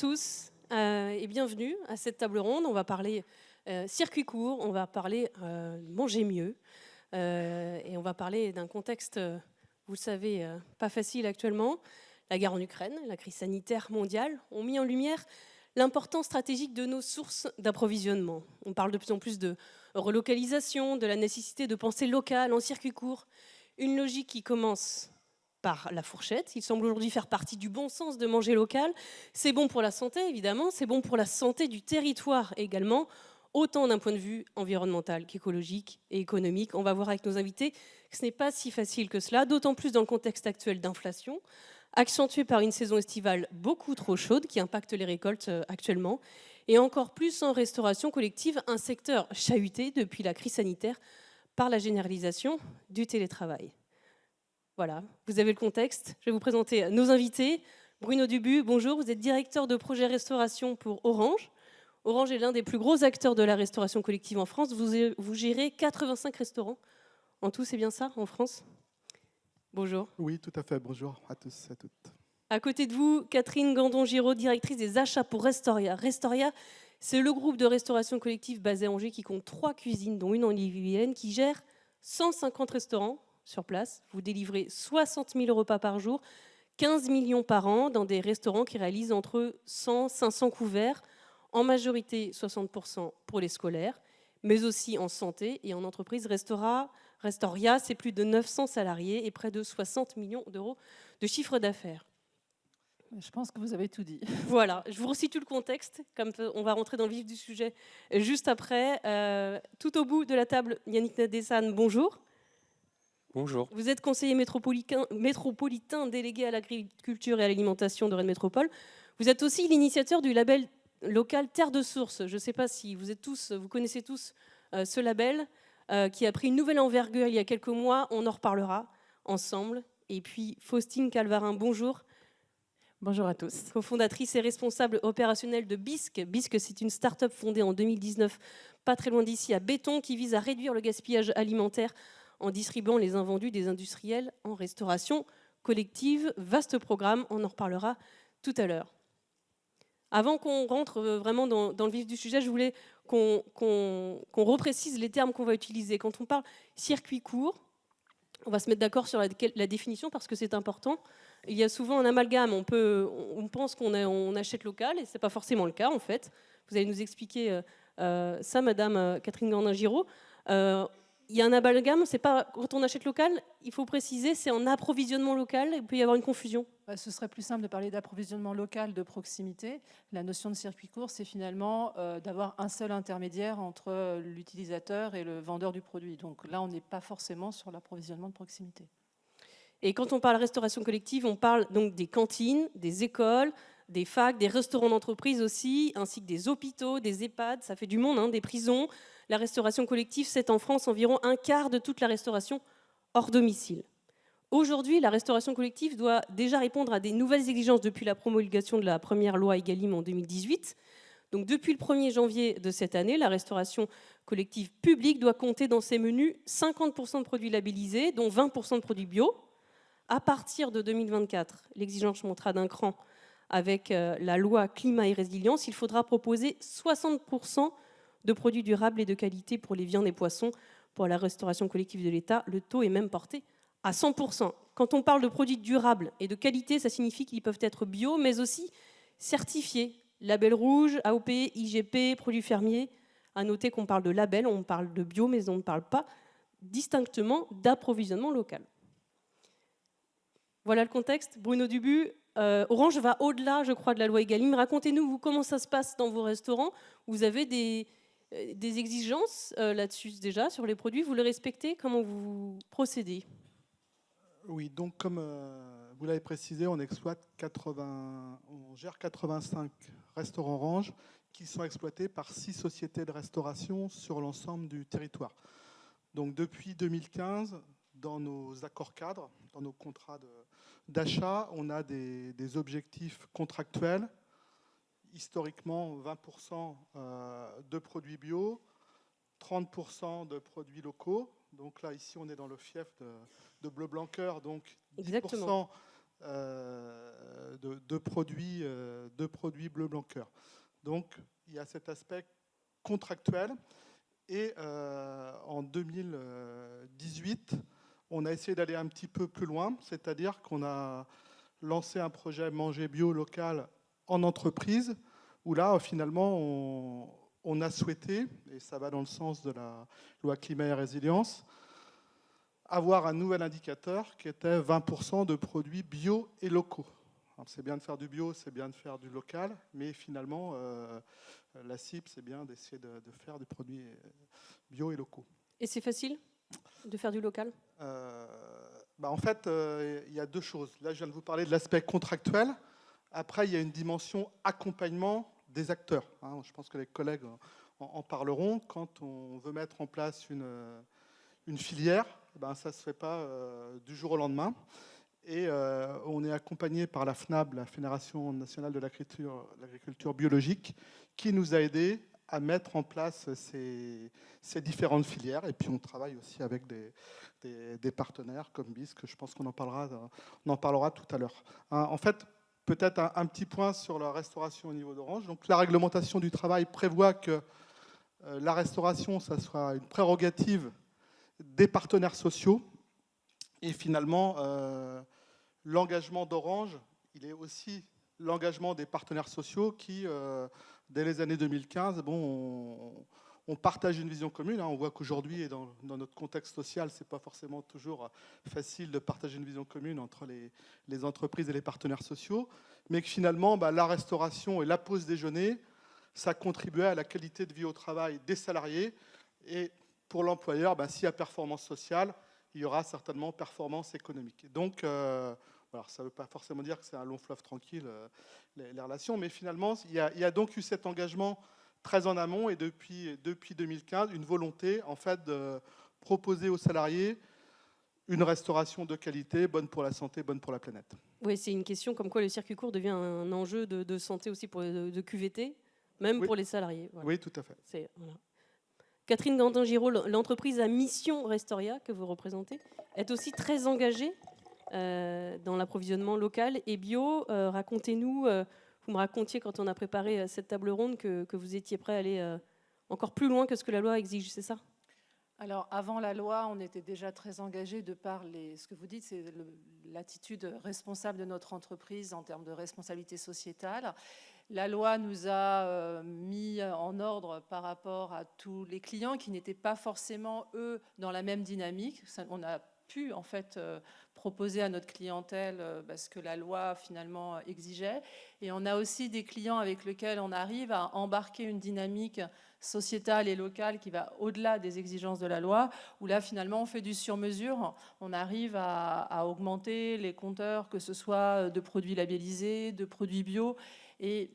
tous et bienvenue à cette table ronde. On va parler circuit court, on va parler manger mieux et on va parler d'un contexte, vous le savez, pas facile actuellement. La guerre en Ukraine, la crise sanitaire mondiale ont mis en lumière l'importance stratégique de nos sources d'approvisionnement. On parle de plus en plus de relocalisation, de la nécessité de penser local en circuit court, une logique qui commence par la fourchette. Il semble aujourd'hui faire partie du bon sens de manger local. C'est bon pour la santé, évidemment, c'est bon pour la santé du territoire également, autant d'un point de vue environnemental qu'écologique et économique. On va voir avec nos invités que ce n'est pas si facile que cela, d'autant plus dans le contexte actuel d'inflation, accentuée par une saison estivale beaucoup trop chaude qui impacte les récoltes actuellement, et encore plus en restauration collective, un secteur chahuté depuis la crise sanitaire par la généralisation du télétravail. Voilà, vous avez le contexte. Je vais vous présenter nos invités. Bruno Dubu, bonjour, vous êtes directeur de projet restauration pour Orange. Orange est l'un des plus gros acteurs de la restauration collective en France. Vous gérez 85 restaurants en tout, c'est bien ça, en France? Bonjour. Oui, tout à fait. Bonjour à tous et à toutes. À côté de vous, Catherine Gandon-Giraud, directrice des achats pour Restoria. Restoria, c'est le groupe de restauration collective basé à Angers qui compte 3 cuisines, dont une en Ile-et-Vilaine, qui gère 150 restaurants sur place. Vous délivrez 60 000 repas par jour, 15 millions par an dans des restaurants qui réalisent entre 100 et 500 couverts, en majorité 60% pour les scolaires, mais aussi en santé et en entreprise. Restoria, c'est plus de 900 salariés et près de 60 millions d'euros de chiffre d'affaires. Je pense que vous avez tout dit. Voilà, je vous resitue le contexte, comme on va rentrer dans le vif du sujet juste après. Tout au bout de la table, Yannick Nadessan, bonjour. Bonjour. Vous êtes conseiller métropolitain délégué à l'agriculture et à l'alimentation de Rennes Métropole. Vous êtes aussi l'initiateur du label local Terre de Source. Je ne sais pas si vous connaissez tous ce label qui a pris une nouvelle envergure il y a quelques mois. On en reparlera ensemble. Et puis Faustine Calvarin, bonjour. Bonjour à tous. Cofondatrice et responsable opérationnelle de Bisque. Bisque, c'est une start-up fondée en 2019, pas très loin d'ici, à Béton, qui vise à réduire le gaspillage alimentaire en distribuant les invendus des industriels en restauration collective. Vaste programme, on en reparlera tout à l'heure. Avant qu'on rentre vraiment dans le vif du sujet, je voulais qu'on reprécise les termes qu'on va utiliser. Quand on parle circuit court, on va se mettre d'accord sur la définition parce que c'est important. Il y a souvent un amalgame. On pense qu'on achète local et ce n'est pas forcément le cas en fait. Vous allez nous expliquer ça, Madame Catherine Gandin-Giraud. Il y a un amalgame, c'est pas quand on achète local, il faut préciser, c'est en approvisionnement local, il peut y avoir une confusion. Ce serait plus simple de parler d'approvisionnement local de proximité. La notion de circuit court, c'est finalement d'avoir un seul intermédiaire entre l'utilisateur et le vendeur du produit. Donc là, on n'est pas forcément sur l'approvisionnement de proximité. Et quand on parle restauration collective, on parle donc des cantines, des écoles, des facs, des restaurants d'entreprise aussi, ainsi que des hôpitaux, des EHPAD, ça fait du monde, hein, des prisons. La restauration collective, c'est en France environ un quart de toute la restauration hors domicile. Aujourd'hui, la restauration collective doit déjà répondre à des nouvelles exigences depuis la promulgation de la première loi Egalim en 2018. Donc depuis le 1er janvier de cette année, la restauration collective publique doit compter dans ses menus 50% de produits labellisés, dont 20% de produits bio. À partir de 2024, l'exigence montera d'un cran avec la loi climat et résilience. Il faudra proposer 60% de produits durables et de qualité pour les viandes et poissons. Pour la restauration collective de l'État, le taux est même porté à 100%. Quand on parle de produits durables et de qualité, ça signifie qu'ils peuvent être bio, mais aussi certifiés. Label rouge, AOP, IGP, produits fermiers. À noter qu'on parle de label, on parle de bio, mais on ne parle pas distinctement d'approvisionnement local. Voilà le contexte. Bruno Dubu, Orange va au-delà, je crois, de la loi Egalim. Racontez-nous, vous, comment ça se passe dans vos restaurants. Vous avez des exigences là-dessus déjà, sur les produits. Vous les respectez? Comment vous procédez? Oui, donc comme vous l'avez précisé, on gère 85 restaurants Orange qui sont exploités par 6 sociétés de restauration sur l'ensemble du territoire. Donc depuis 2015, dans nos accords cadres, dans nos contrats d'achat, on a des objectifs contractuels. Historiquement, 20% de produits bio, 30% de produits locaux. Donc là, ici, on est dans le fief de Bleu-Blanc-Cœur, donc 10% de produits bleu, blanc, cœur. Donc, il y a cet aspect contractuel. Et en 2018, on a essayé d'aller un petit peu plus loin, c'est-à-dire qu'on a lancé un projet Manger Bio local en entreprise, où là, finalement, on a souhaité, et ça va dans le sens de la loi climat et résilience, avoir un nouvel indicateur qui était 20% de produits bio et locaux. C'est bien de faire du bio, c'est bien de faire du local, mais finalement, la cible, c'est bien d'essayer de faire des produits bio et locaux. Et c'est facile de faire du local ? En fait, il y a deux choses. Là, je viens de vous parler de l'aspect contractuel. Après, il y a une dimension accompagnement des acteurs. Je pense que les collègues en parleront. Quand on veut mettre en place une filière, ça ne se fait pas du jour au lendemain. Et on est accompagné par la FNAB, la Fédération nationale de l'agriculture biologique, qui nous a aidés à mettre en place ces différentes filières. Et puis on travaille aussi avec des partenaires comme BIS, que je pense qu'on en parlera tout à l'heure. En fait, peut-être un petit point sur la restauration au niveau d'Orange. Donc la réglementation du travail prévoit que la restauration, ça soit une prérogative des partenaires sociaux. Et finalement, l'engagement d'Orange, il est aussi l'engagement des partenaires sociaux qui, dès les années 2015, on partage une vision commune. On voit qu'aujourd'hui, et dans notre contexte social, ce n'est pas forcément toujours facile de partager une vision commune entre les entreprises et les partenaires sociaux, mais que finalement, la restauration et la pause déjeuner, ça contribuait à la qualité de vie au travail des salariés. Et pour l'employeur, s'il y a performance sociale, il y aura certainement performance économique. Donc, ça ne veut pas forcément dire que c'est un long fleuve tranquille, les relations, mais finalement, il y a donc eu cet engagement très en amont et depuis 2015, une volonté en fait de proposer aux salariés une restauration de qualité, bonne pour la santé, bonne pour la planète. Oui, c'est une question comme quoi le circuit court devient un enjeu de santé aussi de QVT, même pour les salariés. Voilà. Oui, tout à fait. Voilà. Catherine Gandin-Giraud, l'entreprise à mission Restoria que vous représentez, est aussi très engagée dans l'approvisionnement local et bio. Racontez-nous, vous me racontiez quand on a préparé cette table ronde que vous étiez prêt à aller encore plus loin que ce que la loi exige, c'est ça ? Alors, avant la loi, on était déjà très engagés de par ce que vous dites, c'est l'attitude responsable de notre entreprise en termes de responsabilité sociétale. La loi nous a mis en ordre par rapport à tous les clients qui n'étaient pas forcément, eux, dans la même dynamique. On a pu, en fait, proposer à notre clientèle ce que la loi, finalement, exigeait. Et on a aussi des clients avec lesquels on arrive à embarquer une dynamique sociétale et locale qui va au-delà des exigences de la loi, où là, finalement, on fait du sur-mesure. On arrive à augmenter les compteurs, que ce soit de produits labellisés, de produits bio. Et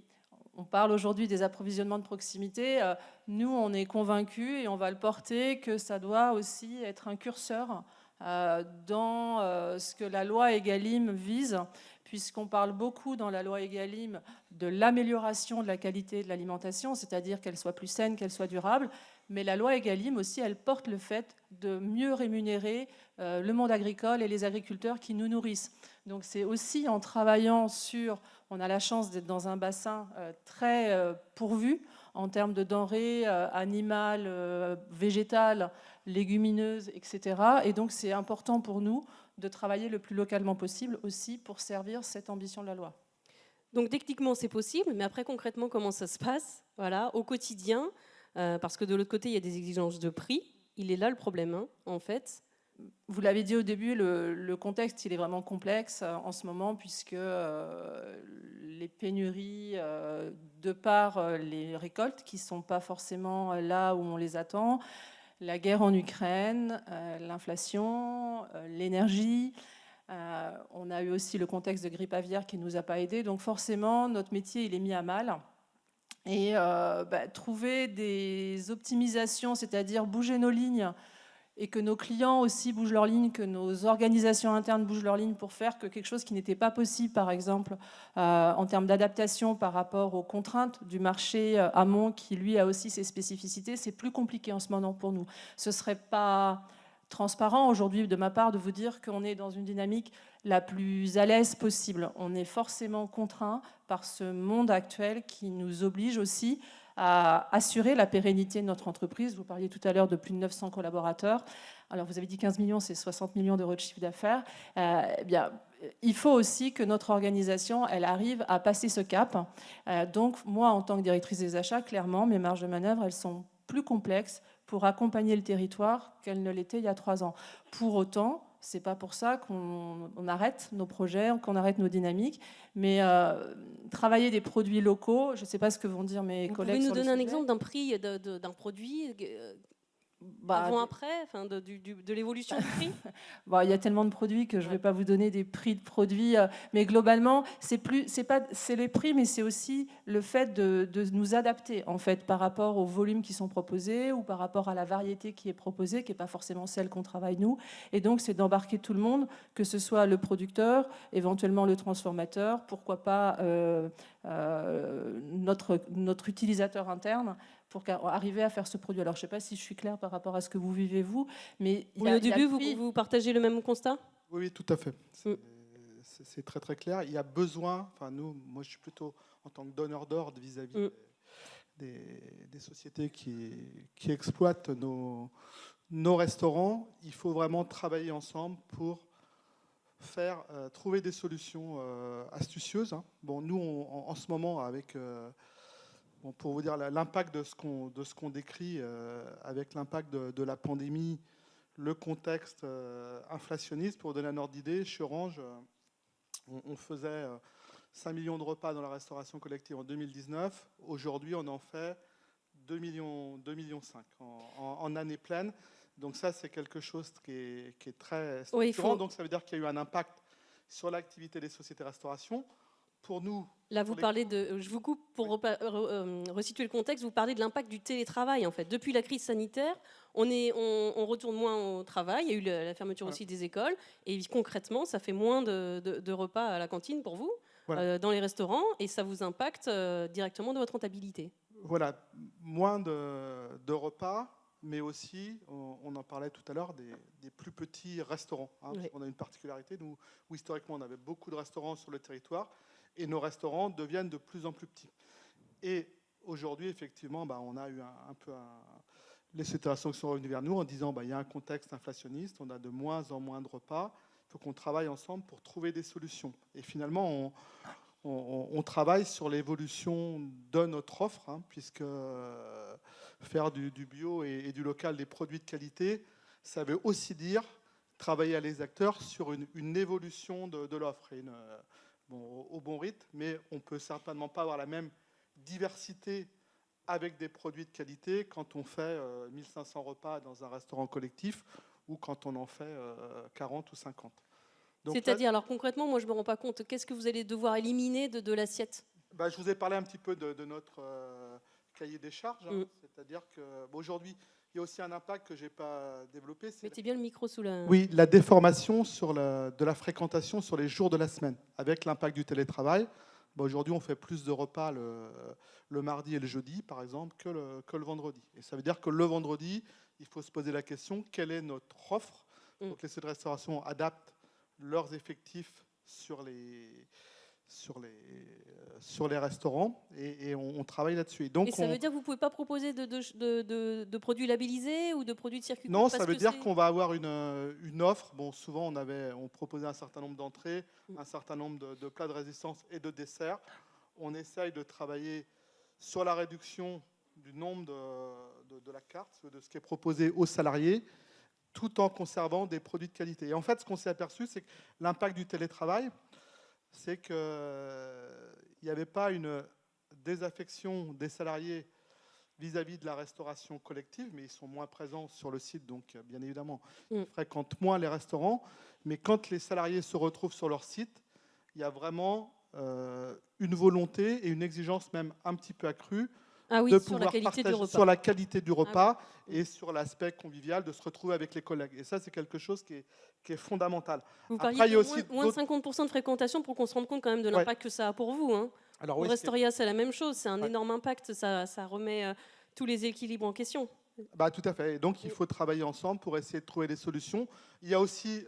on parle aujourd'hui des approvisionnements de proximité. Nous, on est convaincus, et on va le porter, que ça doit aussi être un curseur dans ce que la loi Egalim vise, puisqu'on parle beaucoup dans la loi Egalim de l'amélioration de la qualité de l'alimentation, c'est-à-dire qu'elle soit plus saine, qu'elle soit durable. Mais la loi Egalim aussi, elle porte le fait de mieux rémunérer le monde agricole et les agriculteurs qui nous nourrissent. Donc c'est aussi en travaillant sur... On a la chance d'être dans un bassin très pourvu en termes de denrées animales, végétales, légumineuses, etc. Et donc c'est important pour nous de travailler le plus localement possible aussi pour servir cette ambition de la loi. Donc techniquement c'est possible, mais après concrètement comment ça se passe, voilà, au quotidien, parce que de l'autre côté il y a des exigences de prix, il est là le problème en fait. Vous l'avez dit au début, le contexte il est vraiment complexe en ce moment puisque les pénuries de par les récoltes qui ne sont pas forcément là où on les attend, la guerre en Ukraine, l'inflation, l'énergie. On a eu aussi le contexte de grippe aviaire qui ne nous a pas aidés. Donc forcément, notre métier il est mis à mal. Et trouver des optimisations, c'est-à-dire bouger nos lignes, et que nos clients aussi bougent leurs lignes, que nos organisations internes bougent leurs lignes pour faire que quelque chose qui n'était pas possible, par exemple, en termes d'adaptation par rapport aux contraintes du marché amont, qui lui a aussi ses spécificités, c'est plus compliqué en ce moment pour nous. Ce serait pas transparent aujourd'hui de ma part de vous dire qu'on est dans une dynamique la plus à l'aise possible. On est forcément contraint par ce monde actuel qui nous oblige aussi à assurer la pérennité de notre entreprise. Vous parliez tout à l'heure de plus de 900 collaborateurs. Alors vous avez dit 15 millions, c'est 60 millions d'euros de chiffre d'affaires. Il faut aussi que notre organisation, elle arrive à passer ce cap. Donc moi, en tant que directrice des achats, clairement, mes marges de manœuvre, elles sont plus complexes pour accompagner le territoire qu'elles ne l'étaient il y a 3 ans. Pour autant, c'est pas pour ça qu'on arrête nos projets, qu'on arrête nos dynamiques, mais travailler des produits locaux, je ne sais pas ce que vont dire mes collègues. Vous pouvez nous donner un exemple d'un prix d'un produit avant-après, enfin de l'évolution du prix? Bon, il y a tellement de produits que je ne vais pas vous donner des prix de produits, mais globalement, c'est les prix, mais c'est aussi le fait de nous adapter en fait par rapport aux volumes qui sont proposés ou par rapport à la variété qui est proposée, qui n'est pas forcément celle qu'on travaille nous. Et donc, c'est d'embarquer tout le monde, que ce soit le producteur, éventuellement le transformateur, pourquoi pas notre utilisateur interne, pour arriver à faire ce produit. Alors, je ne sais pas si je suis claire par rapport à ce que vous vivez, vous, mais... au début, vous partagez le même constat? Oui, tout à fait. C'est très, très clair. Il y a besoin... Enfin, moi, je suis plutôt en tant que donneur d'ordre vis-à-vis des sociétés qui exploitent nos restaurants. Il faut vraiment travailler ensemble pour trouver des solutions astucieuses. Hein. Bon, nous, en ce moment, avec... pour vous dire l'impact de ce qu'on décrit avec l'impact de la pandémie, le contexte inflationniste, pour vous donner un ordre d'idée, chez Orange, on faisait 5 millions de repas dans la restauration collective en 2019. Aujourd'hui, on en fait 2,5 millions en année pleine. Donc ça, c'est quelque chose qui est très structurant. Donc ça veut dire qu'il y a eu un impact sur l'activité des sociétés de restauration. Pour nous... Là, vous parlez de... Je vous coupe pour resituer le contexte. Vous parlez de l'impact du télétravail, en fait. Depuis la crise sanitaire, on retourne moins au travail. Il y a eu la fermeture aussi des écoles. Et concrètement, ça fait moins de repas à la cantine pour vous, dans les restaurants. Et ça vous impacte directement de votre rentabilité. Voilà. Moins de repas, mais aussi, on en parlait tout à l'heure, des plus petits restaurants. Hein, parce qu'on a une particularité, nous, où historiquement, on avait beaucoup de restaurants sur le territoire. Et nos restaurants deviennent de plus en plus petits. Et aujourd'hui, effectivement, on a eu un peu les situations qui sont revenues vers nous en disant il y a un contexte inflationniste, on a de moins en moins de repas, il faut qu'on travaille ensemble pour trouver des solutions. Et finalement, on travaille sur l'évolution de notre offre, hein, puisque faire du bio et du local, des produits de qualité, ça veut aussi dire travailler avec les acteurs sur une évolution de l'offre. Au bon rythme, mais on ne peut certainement pas avoir la même diversité avec des produits de qualité quand on fait 1500 repas dans un restaurant collectif ou quand on en fait 40 ou 50. C'est-à-dire, alors concrètement, moi je ne me rends pas compte, qu'est-ce que vous allez devoir éliminer de l'assiette? Je vous ai parlé un petit peu de notre cahier des charges, hein. C'est-à-dire qu'aujourd'hui, il y a aussi un impact que je n'ai pas développé. Mettez bien le micro sous la... Oui, la déformation de la fréquentation sur les jours de la semaine, avec l'impact du télétravail. Aujourd'hui, on fait plus de repas le mardi et le jeudi, par exemple, que le vendredi. Et ça veut dire que le vendredi, il faut se poser la question, quelle est notre offre? Donc les sociétés de restauration adaptent leurs effectifs sur les restaurants et on travaille là-dessus. Et ça veut dire que vous ne pouvez pas proposer de produits labellisés ou de produits de circuit court? Non, ça veut dire qu'on va avoir une offre. Bon, souvent, on proposait un certain nombre d'entrées, un certain nombre de plats de résistance et de desserts. On essaye de travailler sur la réduction du nombre de la carte, de ce qui est proposé aux salariés, tout en conservant des produits de qualité. Et en fait, ce qu'on s'est aperçu, c'est que l'impact du télétravail, c'est qu'il n'y avait pas une désaffection des salariés vis-à-vis de la restauration collective, mais ils sont moins présents sur le site, donc bien évidemment, ils fréquentent moins les restaurants. Mais quand les salariés se retrouvent sur leur site, il y a vraiment une volonté et une exigence même un petit peu accrue de pouvoir partager sur la qualité du repas et sur l'aspect convivial, de se retrouver avec les collègues. Et ça, c'est quelque chose qui est fondamental. Vous parliez de moins de 50% de fréquentation pour qu'on se rende compte quand même de l'impact que ça a pour vous. Hein. Alors, Restoria, c'est la même chose. C'est un énorme impact. Ça remet tous les équilibres en question. Tout à fait. Et donc, il faut travailler ensemble pour essayer de trouver des solutions. Il y a aussi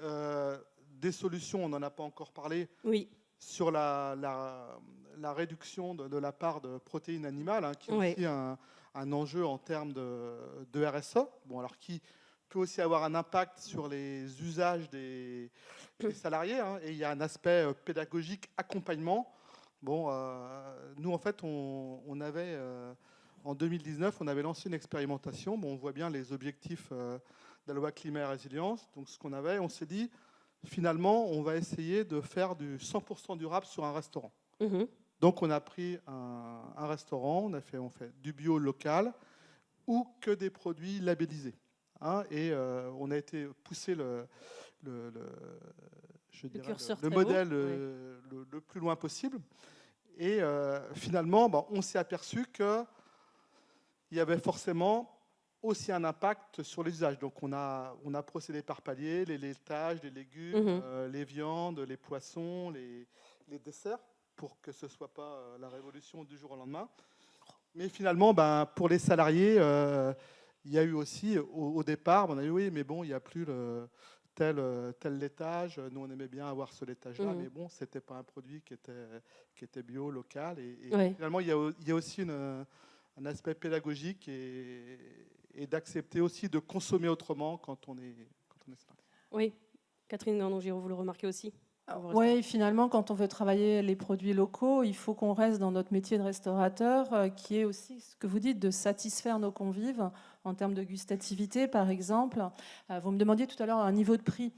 des solutions, on n'en a pas encore parlé, Oui. sur la réduction de la part de protéines animales, hein, qui est Oui. aussi un enjeu en termes de RSE, bon, alors qui peut aussi avoir un impact sur les usages des salariés, hein, et il y a un aspect pédagogique, accompagnement. Bon, nous, en fait, on avait, en 2019, on avait lancé une expérimentation. Bon, on voit bien les objectifs de la loi climat et résilience. Donc, ce qu'on avait, on s'est dit, finalement, on va essayer de faire du 100% durable sur un restaurant. Mhm. Donc, on a pris un restaurant, on fait du bio local ou que des produits labellisés. Hein, et on a été pousser curseur le très haut. modèle Ouais. le plus loin possible. Et finalement, on s'est aperçu qu'il y avait forcément aussi un impact sur les usages. Donc on a procédé par paliers, les laitages, les légumes, les viandes, les poissons, les desserts, pour que ce ne soit pas la révolution du jour au lendemain. Mais finalement, pour les salariés, il y a eu aussi, au départ, on a dit oui, mais bon, il n'y a plus tel laitage. Nous, on aimait bien avoir ce laitage-là, mais bon, ce n'était pas un produit qui était bio, local. Et Ouais. finalement, il y a aussi un aspect pédagogique et d'accepter aussi de consommer autrement quand on est salarié. Oui. Catherine Gandon-Giraud, vous le remarquez aussi? Oui, finalement, quand on veut travailler les produits locaux, il faut qu'on reste dans notre métier de restaurateur, qui est aussi ce que vous dites, de satisfaire nos convives en termes de gustativité, par exemple. Vous me demandiez tout à l'heure un niveau de prix.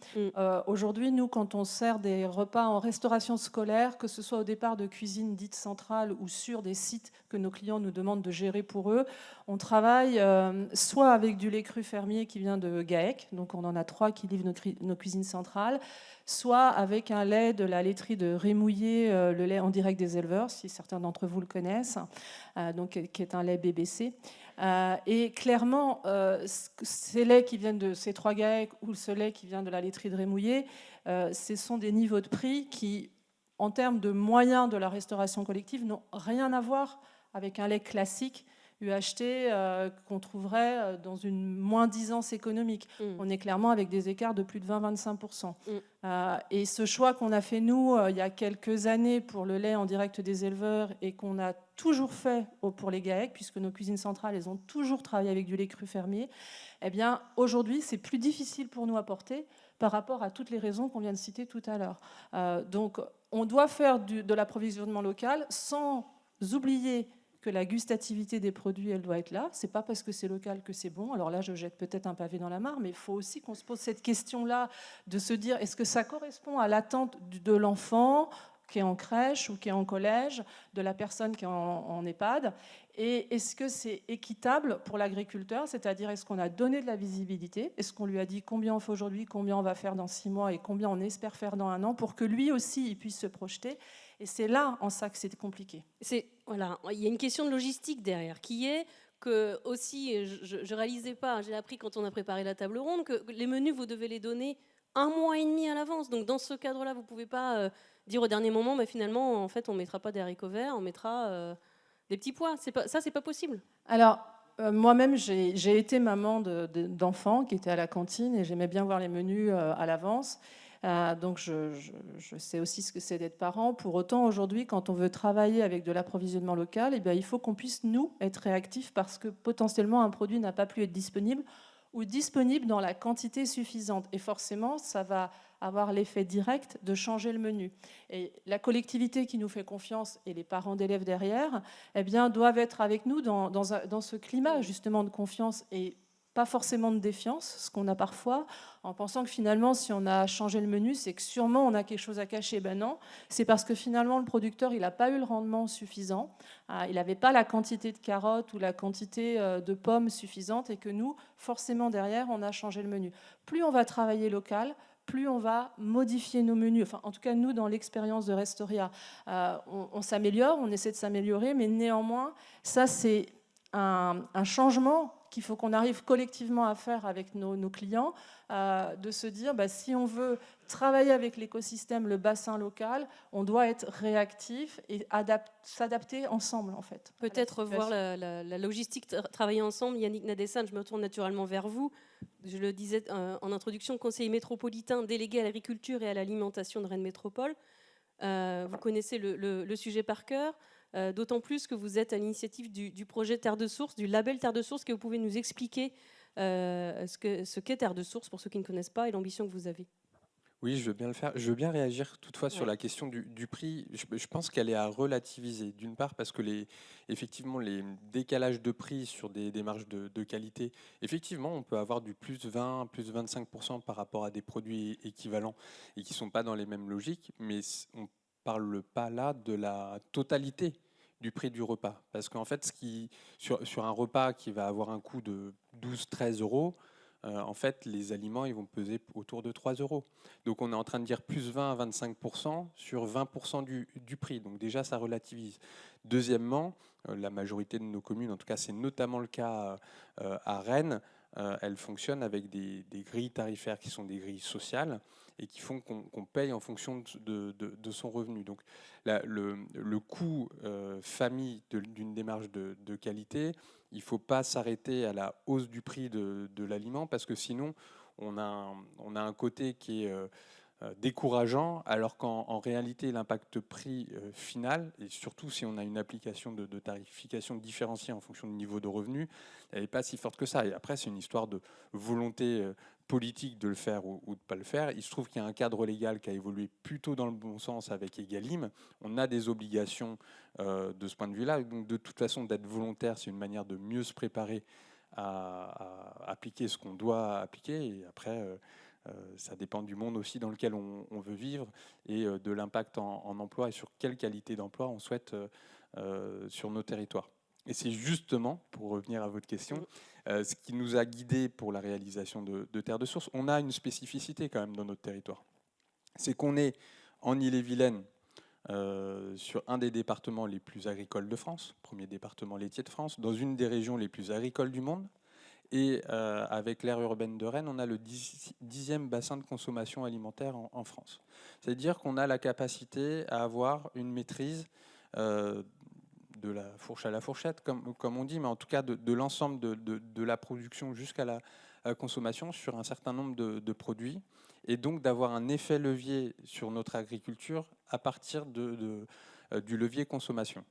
Aujourd'hui, nous, quand on sert des repas en restauration scolaire, que ce soit au départ de cuisine dite centrale ou sur des sites que nos clients nous demandent de gérer pour eux, on travaille soit avec du lait cru fermier qui vient de GAEC, donc on en a 3 qui livrent nos cuisines centrales, soit avec un lait de la laiterie de Rémouillé, le lait en direct des éleveurs, si certains d'entre vous le connaissent, donc, qui est un lait BBC. Et clairement, ces laits qui viennent de ces 3 GAEC ou ce lait qui vient de la laiterie de Rémouillé, ce sont des niveaux de prix qui, en termes de moyens de la restauration collective, n'ont rien à voir avec un lait classique UHT qu'on trouverait dans une moins-disance économique. On est clairement avec des écarts de plus de 20-25%. Et ce choix qu'on a fait, nous, il y a quelques années pour le lait en direct des éleveurs et qu'on a toujours fait pour les GAEC, puisque nos cuisines centrales, elles ont toujours travaillé avec du lait cru fermier, eh bien, aujourd'hui, c'est plus difficile pour nous à porter par rapport à toutes les raisons qu'on vient de citer tout à l'heure. Donc, on doit faire de l'approvisionnement local sans oublier que la gustativité des produits, elle doit être là. C'est pas parce que c'est local que c'est bon. Alors là, je jette peut-être un pavé dans la mare, mais il faut aussi qu'on se pose cette question-là, de se dire, est-ce que ça correspond à l'attente de l'enfant qui est en crèche ou qui est en collège, de la personne qui est en EHPAD, et est-ce que c'est équitable pour l'agriculteur, c'est-à-dire est-ce qu'on a donné de la visibilité, est-ce qu'on lui a dit combien on fait aujourd'hui, combien on va faire dans 6 mois et combien on espère faire dans 1 an, pour que lui aussi il puisse se projeter. Et c'est là en ça que c'est compliqué. Voilà, il y a une question de logistique derrière, qui est que aussi, je réalisais pas, j'ai appris quand on a préparé la table ronde, que les menus, vous devez les donner 1 mois et demi à l'avance. Donc dans ce cadre-là, vous pouvez pas dire au dernier moment, mais finalement, en fait, on mettra pas des haricots verts, on mettra des petits pois. C'est pas possible. Alors, moi-même, j'ai été maman d'enfants qui étaient à la cantine et j'aimais bien voir les menus à l'avance. Donc, je sais aussi ce que c'est d'être parent. Pour autant, aujourd'hui, quand on veut travailler avec de l'approvisionnement local, eh bien, il faut qu'on puisse, nous, être réactifs parce que potentiellement, un produit n'a pas pu être disponible ou disponible dans la quantité suffisante. Et forcément, ça va avoir l'effet direct de changer le menu. Et la collectivité qui nous fait confiance et les parents d'élèves derrière, eh bien, doivent être avec nous dans ce climat justement de confiance et pas forcément de défiance, ce qu'on a parfois, en pensant que finalement, si on a changé le menu, c'est que sûrement on a quelque chose à cacher. Ben non, c'est parce que finalement, le producteur, il n'a pas eu le rendement suffisant, il n'avait pas la quantité de carottes ou la quantité de pommes suffisante, et que nous, forcément, derrière, on a changé le menu. Plus on va travailler local, plus on va modifier nos menus. Enfin, en tout cas, nous, dans l'expérience de Restoria, on s'améliore, on essaie de s'améliorer, mais néanmoins, ça, c'est un changement qu'il faut qu'on arrive collectivement à faire avec nos clients, de se dire si on veut travailler avec l'écosystème, le bassin local, on doit être réactif et s'adapter ensemble en fait. Peut-être voir la logistique, travailler ensemble. Yannick Nadessan, je me retourne naturellement vers vous. Je le disais en introduction, conseiller métropolitain délégué à l'agriculture et à l'alimentation de Rennes Métropole. Vous connaissez le sujet par cœur, d'autant plus que vous êtes à l'initiative du projet Terre de Source, du label Terre de Source. Que vous pouvez nous expliquer ce qu'est Terre de Source pour ceux qui ne connaissent pas et l'ambition que vous avez? Oui, je veux bien le faire. Je veux bien réagir toutefois sur Ouais. la question du prix. Je pense qu'elle est à relativiser. D'une part, parce que effectivement, les décalages de prix sur des démarches de qualité, effectivement, on peut avoir du plus 20, plus 25% par rapport à des produits équivalents et qui ne sont pas dans les mêmes logiques, mais on ne parle pas là de la totalité du prix du repas. Parce qu'en fait, sur un repas qui va avoir un coût de 12-13 euros, en fait, les aliments ils vont peser autour de 3 euros. Donc on est en train de dire plus 20 à 25% sur 20% du prix. Donc déjà, ça relativise. Deuxièmement, la majorité de nos communes, en tout cas c'est notamment le cas à Rennes, elles fonctionnent avec des grilles tarifaires qui sont des grilles sociales et qui font qu'on paye en fonction de son revenu. Donc le coût famille d'une démarche de qualité, il ne faut pas s'arrêter à la hausse du prix de l'aliment parce que sinon on a un côté qui est décourageant, alors qu'en réalité, l'impact prix final, et surtout si on a une application de tarification différenciée en fonction du niveau de revenu, elle n'est pas si forte que ça. Et après, c'est une histoire de volonté politique de le faire ou de ne pas le faire. Il se trouve qu'il y a un cadre légal qui a évolué plutôt dans le bon sens avec Egalim. On a des obligations de ce point de vue-là. Donc, de toute façon, d'être volontaire, c'est une manière de mieux se préparer à appliquer ce qu'on doit appliquer. Et après, ça dépend du monde aussi dans lequel on veut vivre et de l'impact en emploi et sur quelle qualité d'emploi on souhaite sur nos territoires. Et c'est justement, pour revenir à votre question, ce qui nous a guidés pour la réalisation de Terre de Source. On a une spécificité quand même dans notre territoire. C'est qu'on est en Ille-et-Vilaine, sur un des départements les plus agricoles de France, premier département laitier de France, dans une des régions les plus agricoles du monde. Et avec l'aire urbaine de Rennes, on a le 10e bassin de consommation alimentaire en France. C'est-à-dire qu'on a la capacité à avoir une maîtrise de la fourche à la fourchette, comme on dit, mais en tout cas de l'ensemble de la production jusqu'à la consommation sur un certain nombre de produits, et donc d'avoir un effet levier sur notre agriculture à partir du levier consommation.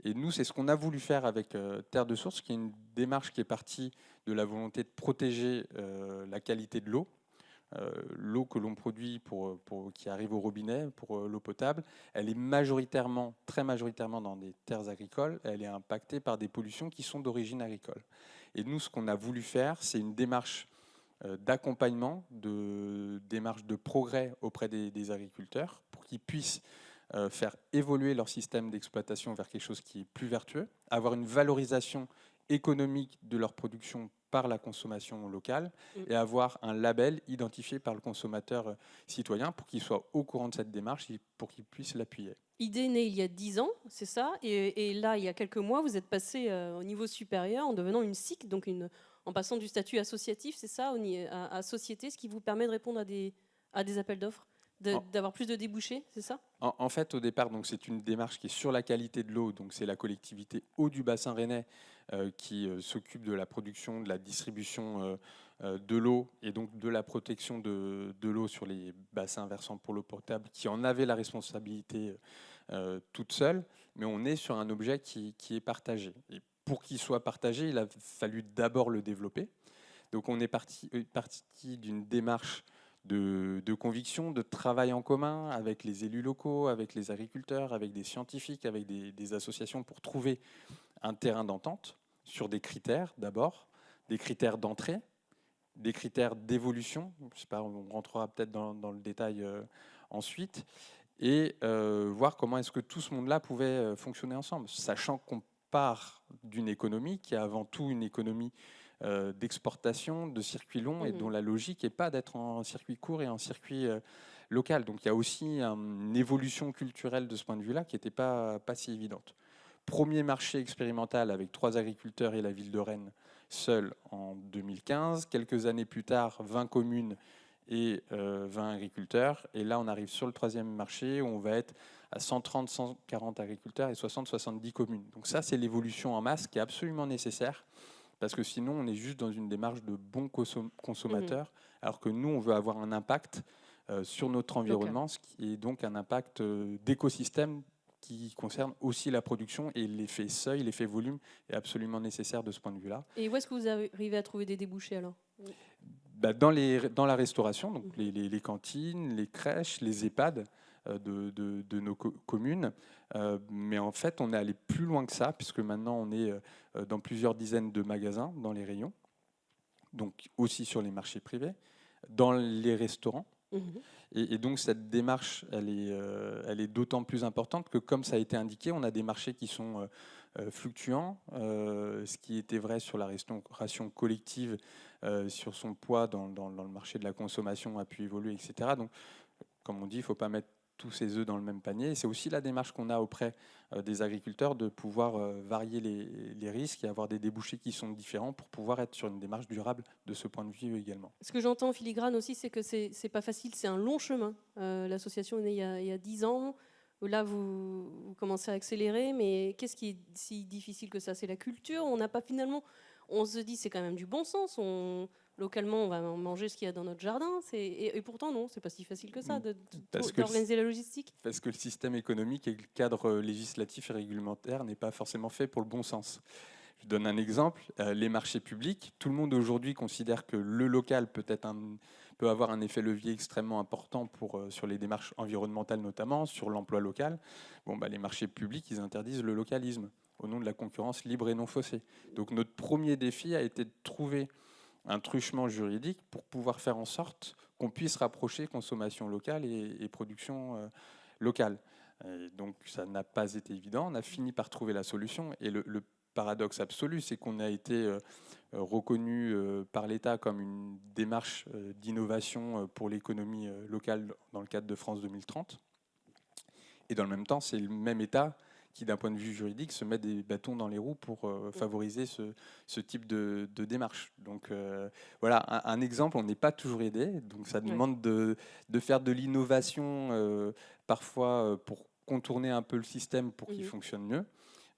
Et nous, c'est ce qu'on a voulu faire avec Terre de Source, qui est une démarche qui est partie de la volonté de protéger la qualité de l'eau. L'eau que l'on produit qui arrive au robinet pour l'eau potable, elle est très majoritairement dans des terres agricoles. Elle est impactée par des pollutions qui sont d'origine agricole. Et nous, ce qu'on a voulu faire, c'est une démarche d'accompagnement, démarche de progrès auprès des agriculteurs pour qu'ils puissent faire évoluer leur système d'exploitation vers quelque chose qui est plus vertueux, avoir une valorisation économique de leur production par la consommation locale et avoir un label identifié par le consommateur citoyen pour qu'il soit au courant de cette démarche et pour qu'il puisse l'appuyer. Idée née il y a 10 ans, c'est ça, et là, il y a quelques mois, vous êtes passé au niveau supérieur en devenant une SIC, donc en passant du statut associatif, c'est ça, à société, ce qui vous permet de répondre à des appels d'offres, d'avoir plus de débouchés, c'est ça? En fait, au départ, donc, c'est une démarche qui est sur la qualité de l'eau. Donc, c'est la collectivité eau du bassin rennais qui s'occupe de la production, de la distribution de l'eau et donc de la protection de l'eau sur les bassins versants pour l'eau potable, qui en avait la responsabilité toute seule. Mais on est sur un objet qui est partagé. Et pour qu'il soit partagé, il a fallu d'abord le développer. Donc, on est parti d'une démarche de conviction, de travail en commun avec les élus locaux, avec les agriculteurs, avec des scientifiques, avec des associations pour trouver un terrain d'entente sur des critères d'abord, des critères d'entrée, des critères d'évolution, je sais pas, on rentrera peut-être dans le détail ensuite, et voir comment est-ce que tout ce monde-là pouvait fonctionner ensemble, sachant qu'on part d'une économie qui est avant tout une économie d'exportation, de circuits longs, et dont la logique n'est pas d'être en circuit court et en circuit local. Donc il y a aussi une évolution culturelle de ce point de vue-là qui n'était pas si évidente. Premier marché expérimental avec 3 agriculteurs et la ville de Rennes seul en 2015. Quelques années plus tard, 20 communes et 20 agriculteurs. Et là, on arrive sur le troisième marché où on va être à 130, 140 agriculteurs et 60, 70 communes. Donc ça, c'est l'évolution en masse qui est absolument nécessaire parce que sinon, on est juste dans une démarche de bons consommateurs, alors que nous, on veut avoir un impact sur notre environnement, ce qui est donc un impact d'écosystème qui concerne aussi la production, et l'effet seuil, l'effet volume est absolument nécessaire de ce point de vue-là. Et où est-ce que vous arrivez à trouver des débouchés alors? Dans la restauration, donc les cantines, les crèches, les EHPAD de nos communes. Mais en fait, on est allé plus loin que ça, puisque maintenant on est dans plusieurs dizaines de magasins dans les rayons, donc aussi sur les marchés privés, dans les restaurants. Et donc cette démarche, elle est d'autant plus importante que, comme ça a été indiqué, on a des marchés qui sont fluctuants, ce qui était vrai sur la restauration collective, sur son poids dans le marché de la consommation a pu évoluer, etc. Donc, comme on dit, il ne faut pas mettre tous ses œufs dans le même panier. Et c'est aussi la démarche qu'on a auprès des agriculteurs, de pouvoir varier les risques et avoir des débouchés qui sont différents pour pouvoir être sur une démarche durable de ce point de vue également. Ce que j'entends en filigrane aussi, c'est que c'est pas facile, c'est un long chemin. L'association est née il y a 10 ans. Là, vous commencez à accélérer, mais qu'est-ce qui est si difficile que ça? C'est la culture. On n'a pas finalement... On se dit, c'est quand même du bon sens. Localement, on va manger ce qu'il y a dans notre jardin. Et pourtant, non, c'est pas si facile que ça d'organiser la logistique. Parce que le système économique et le cadre législatif et réglementaire n'est pas forcément fait pour le bon sens. Je donne un exemple, les marchés publics. Tout le monde aujourd'hui considère que le local peut avoir un effet levier extrêmement important sur les démarches environnementales, notamment sur l'emploi local. Les marchés publics, ils interdisent le localisme au nom de la concurrence libre et non faussée. Donc notre premier défi a été de trouver un truchement juridique pour pouvoir faire en sorte qu'on puisse rapprocher consommation locale et production locale. Et donc ça n'a pas été évident. On a fini par trouver la solution. Et le paradoxe absolu, c'est qu'on a été reconnu par l'État comme une démarche d'innovation pour l'économie locale dans le cadre de France 2030. Et dans le même temps, c'est le même État qui, d'un point de vue juridique, se met des bâtons dans les roues pour favoriser ce type de démarche. Donc voilà, un exemple, on n'est pas toujours aidé, donc ça demande de faire de l'innovation parfois pour contourner un peu le système pour qu'il fonctionne mieux.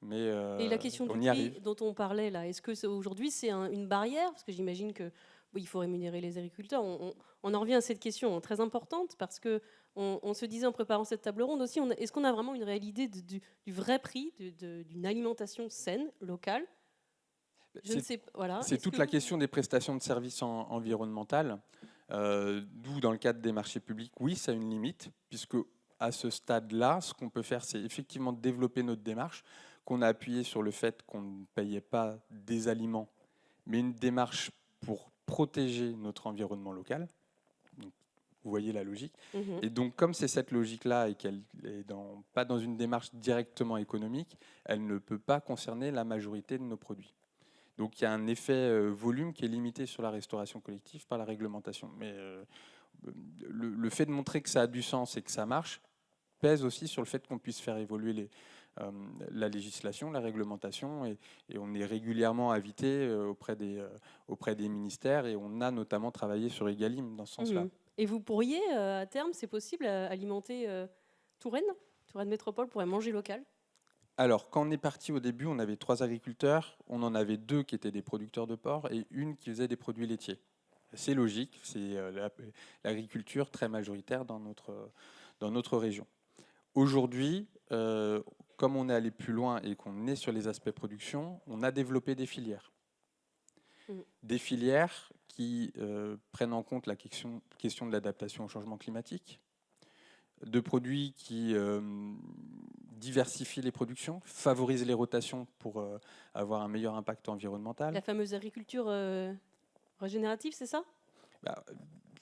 Mais et la question du prix dont on parlait là, est-ce que aujourd'hui c'est une barrière? Parce que j'imagine que il faut rémunérer les agriculteurs. On en revient à cette question très importante, parce que on se disait en préparant cette table ronde aussi, est-ce qu'on a vraiment une réelle idée du vrai prix d'une alimentation saine, locale? C'est toute la question des prestations de services environnementales. D'où, dans le cadre des marchés publics, oui, ça a une limite, puisque à ce stade-là, ce qu'on peut faire, c'est effectivement développer notre démarche, qu'on a appuyé sur le fait qu'on ne payait pas des aliments, mais une démarche pour protéger notre environnement local. Donc, vous voyez la logique. Et donc, comme c'est cette logique-là et qu'elle n'est pas dans une démarche directement économique, elle ne peut pas concerner la majorité de nos produits. Donc, il y a un effet volume qui est limité sur la restauration collective par la réglementation. Mais le fait de montrer que ça a du sens et que ça marche pèse aussi sur le fait qu'on puisse faire évoluer la législation, la réglementation, et on est régulièrement invité auprès des ministères, et on a notamment travaillé sur Egalim dans ce sens-là. Et vous pourriez, à terme, c'est possible, alimenter Touraine Métropole pourrait manger local? Alors, quand on est parti au début, on avait 3 agriculteurs, on en avait 2 qui étaient des producteurs de porc et une qui faisait des produits laitiers. C'est logique, c'est l'agriculture très majoritaire dans notre région. Aujourd'hui, comme on est allé plus loin et qu'on est sur les aspects production, on a développé des filières. Des filières qui prennent en compte la question de l'adaptation au changement climatique, de produits qui diversifient les productions, favorisent les rotations pour avoir un meilleur impact environnemental. La fameuse agriculture régénérative, c'est ça?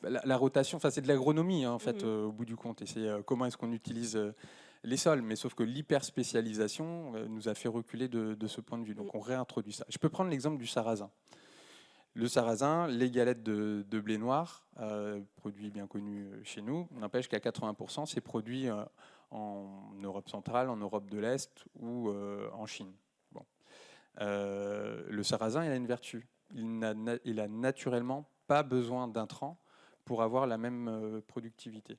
La rotation, c'est de l'agronomie en fait, au bout du compte, et c'est comment est-ce qu'on utilise les sols, mais sauf que l'hyperspécialisation nous a fait reculer de ce point de vue. Donc on réintroduit ça. Je peux prendre l'exemple du sarrasin. Le sarrasin, les galettes de blé noir, produit bien connu chez nous, n'empêche qu'à 80%, c'est produit en Europe centrale, en Europe de l'Est ou en Chine. Le sarrasin, il a une vertu. il a naturellement pas besoin d'intrants pour avoir la même productivité.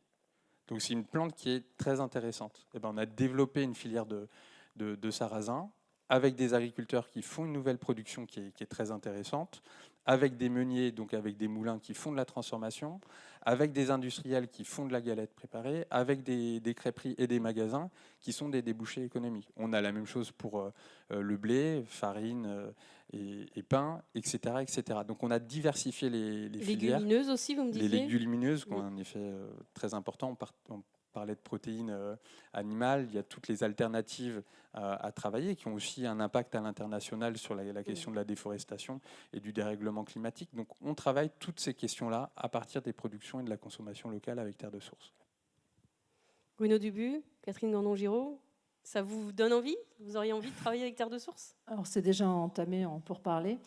Donc c'est une plante qui est très intéressante. Et ben, on a développé une filière de sarrasin avec des agriculteurs qui font une nouvelle production qui est très intéressante, avec des meuniers, donc avec des moulins qui font de la transformation, avec des industriels qui font de la galette préparée, avec des crêperies et des magasins qui sont des débouchés économiques. On a la même chose pour le blé, farine et pain, etc., etc. Donc on a diversifié les filières. Légumineuses aussi, vous me disiez? Les légumineuses qui ont un effet très important. On parlait de protéines animales, il y a toutes les alternatives à travailler qui ont aussi un impact à l'international sur la question de la déforestation et du dérèglement climatique. Donc on travaille toutes ces questions-là à partir des productions et de la consommation locale avec Terre de Source. Bruno Dubu, Catherine Gandon-Giraud, ça vous donne envie? Vous auriez envie de travailler avec Terre de Source? Alors, c'est déjà entamé en pourparlers,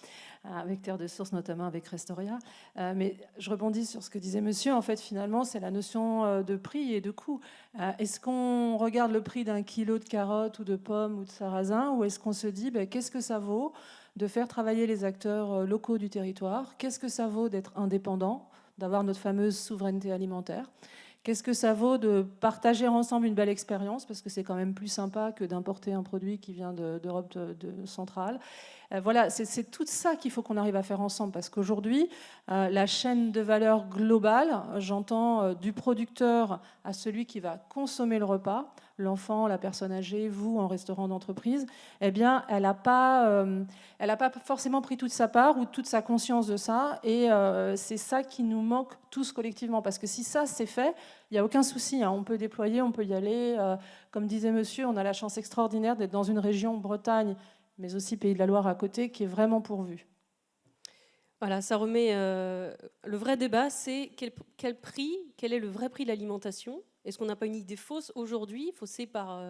avec Terre de Source, notamment avec Restoria. Mais je rebondis sur ce que disait monsieur. En fait, finalement, c'est la notion de prix et de coût. Est-ce qu'on regarde le prix d'un kilo de carottes ou de pommes ou de sarrasin, ou est-ce qu'on se dit, qu'est-ce que ça vaut de faire travailler les acteurs locaux du territoire? Qu'est-ce que ça vaut d'être indépendant, d'avoir notre fameuse souveraineté alimentaire? Qu'est-ce que ça vaut de partager ensemble une belle expérience, parce que c'est quand même plus sympa que d'importer un produit qui vient d'Europe centrale. Voilà, c'est tout ça qu'il faut qu'on arrive à faire ensemble, parce qu'aujourd'hui, la chaîne de valeur globale, j'entends du producteur à celui qui va consommer le repas, l'enfant, la personne âgée, vous en restaurant d'entreprise, eh bien, elle n'a pas forcément pris toute sa part ou toute sa conscience de ça, et c'est ça qui nous manque tous collectivement, parce que si ça c'est fait, il n'y a aucun souci, hein, on peut déployer, on peut y aller. Comme disait monsieur, on a la chance extraordinaire d'être dans une région, Bretagne, mais aussi Pays de la Loire à côté, qui est vraiment pourvue. Voilà, ça remet le vrai débat, c'est quel est le vrai prix de l'alimentation? Est-ce qu'on n'a pas une idée fausse aujourd'hui, faussée par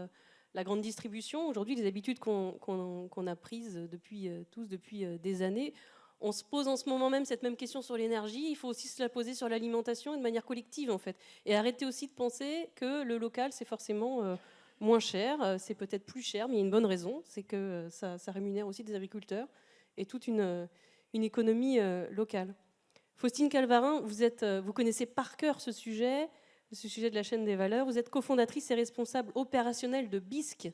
la grande distribution? Aujourd'hui, les habitudes qu'on a prises depuis des années, on se pose en ce moment même cette même question sur l'énergie. Il faut aussi se la poser sur l'alimentation de manière collective, en fait. Et arrêter aussi de penser que le local, c'est forcément moins cher. C'est peut-être plus cher, mais il y a une bonne raison. C'est que ça rémunère aussi des agriculteurs et toute une économie locale. Faustine Calvarin, vous connaissez par cœur ce sujet de la chaîne des valeurs. Vous êtes cofondatrice et responsable opérationnelle de BISC.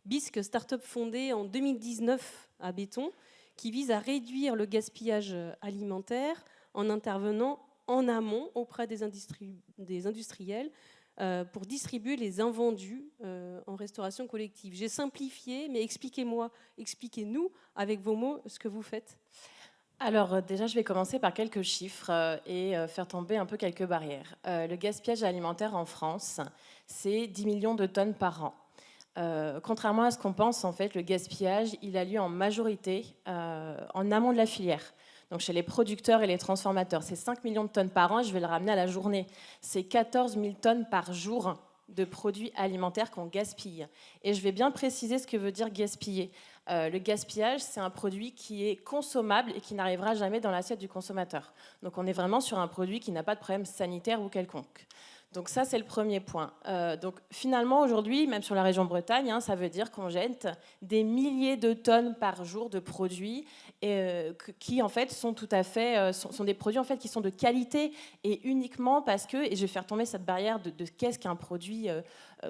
BISC, start-up fondée en 2019 à Béton, qui vise à réduire le gaspillage alimentaire en intervenant en amont auprès des industriels pour distribuer les invendus en restauration collective. J'ai simplifié, mais expliquez-nous avec vos mots ce que vous faites. Alors déjà, je vais commencer par quelques chiffres et faire tomber un peu quelques barrières. Le gaspillage alimentaire en France, c'est 10 millions de tonnes par an. Contrairement à ce qu'on pense, en fait, le gaspillage, il a lieu en majorité en amont de la filière. Donc chez les producteurs et les transformateurs, c'est 5 millions de tonnes par an, je vais le ramener à la journée. C'est 14 000 tonnes par jour de produits alimentaires qu'on gaspille. Et je vais bien préciser ce que veut dire gaspiller. Le gaspillage, c'est un produit qui est consommable et qui n'arrivera jamais dans l'assiette du consommateur. Donc on est vraiment sur un produit qui n'a pas de problème sanitaire ou quelconque. Donc ça, c'est le premier point. Donc finalement, aujourd'hui, même sur la région Bretagne, ça veut dire qu'on jette des milliers de tonnes par jour de produits qui, en fait, sont tout à fait, sont des produits en fait qui sont de qualité et uniquement parce que, et je vais faire tomber cette barrière de qu'est-ce qu'un produit